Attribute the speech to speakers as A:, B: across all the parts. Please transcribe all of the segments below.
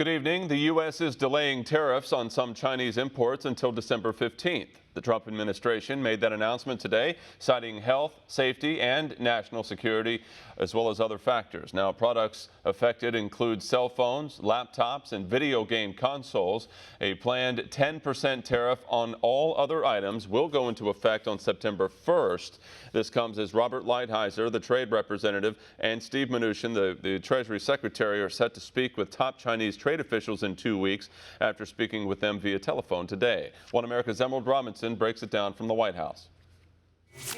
A: Good evening. The U.S. is delaying tariffs on some Chinese imports until December 15th. The Trump administration made that announcement today, citing health, safety, and national security, as well as other factors. Now, products affected include cell phones, laptops, and video game consoles. A planned 10% tariff on all other items will go into effect on September 1st. This comes as Robert Lighthizer, the trade representative, and Steve Mnuchin, the Treasury Secretary, are set to speak with top Chinese trade officials in 2 weeks after speaking with them via telephone today. One America's Emerald Robinson breaks it down from the White House.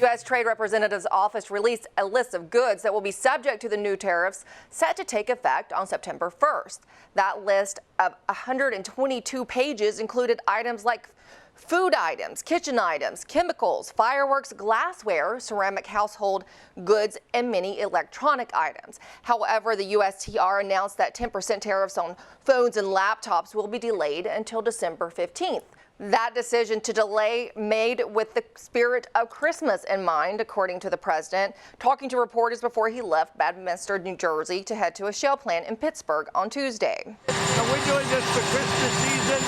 B: U.S. Trade Representative's office released a list of goods that will be subject to the new tariffs set to take effect on September 1st. That list of 122 pages included items like food items, kitchen items, chemicals, fireworks, glassware, ceramic household goods, and many electronic items. However, the USTR announced that 10% tariffs on phones and laptops will be delayed until December 15th. That decision to delay made with the spirit of Christmas in mind, according to the president, talking to reporters before he left Bedminster, New Jersey, to head to a shell plant in Pittsburgh on Tuesday.
C: So we're doing this for Christmas season,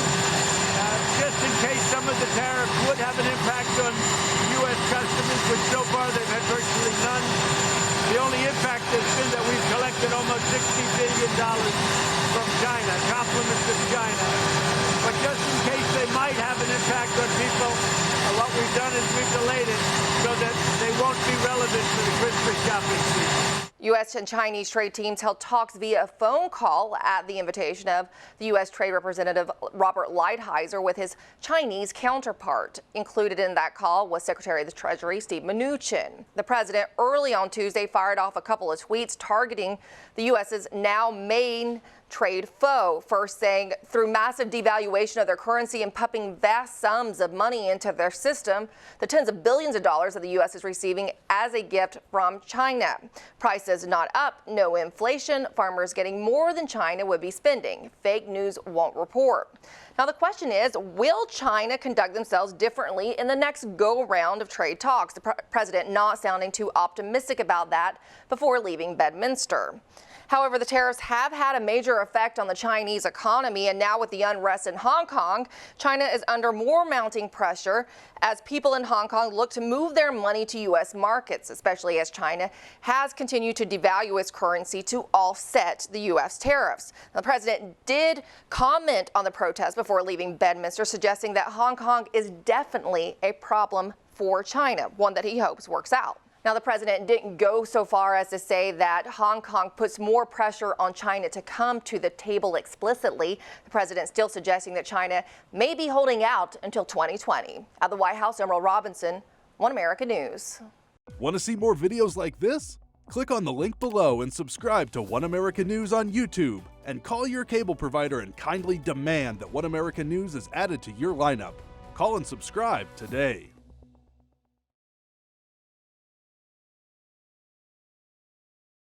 C: just in case some of the tariffs would have an impact on U.S. customers, which so far they've had virtually none. The only impact has been that we've collected almost $60 billion from China, compliments of China. But just in case they might have an impact on people, what we've done is we've delayed it so that they won't be relevant for the Christmas shopping season.
B: U.S. and Chinese trade teams held talks via phone call at the invitation of the U.S. Trade Representative Robert Lighthizer with his Chinese counterpart. Included in that call was Secretary of the Treasury Steve Mnuchin. The president early on Tuesday fired off a couple of tweets targeting the U.S.'s now main trade foe, first saying through massive devaluation of their currency and pumping vast sums of money into their system, the tens of billions of dollars that the U.S. is receiving as a gift from China. Prices not up, no inflation, farmers getting more than China would be spending. Fake news won't report. Now the question is, will China conduct themselves differently in the next go-round of trade talks? The president not sounding too optimistic about that before leaving Bedminster. However, the tariffs have had a major effect on the Chinese economy, and now with the unrest in Hong Kong, China is under more mounting pressure as people in Hong Kong look to move their money to U.S. markets, especially as China has continued to devalue its currency to offset the U.S. tariffs. The president did comment on the protest before leaving Bedminster, suggesting that Hong Kong is definitely a problem for China, one that he hopes works out. Now, the president didn't go so far as to say that Hong Kong puts more pressure on China to come to the table explicitly. The president still suggesting that China may be holding out until 2020. At the White House, Emerald Robinson, One America News.
D: Want to see more videos like this? Click on the link below and subscribe to One America News on YouTube. And call your cable provider and kindly demand that One America News is added to your lineup. Call and subscribe today.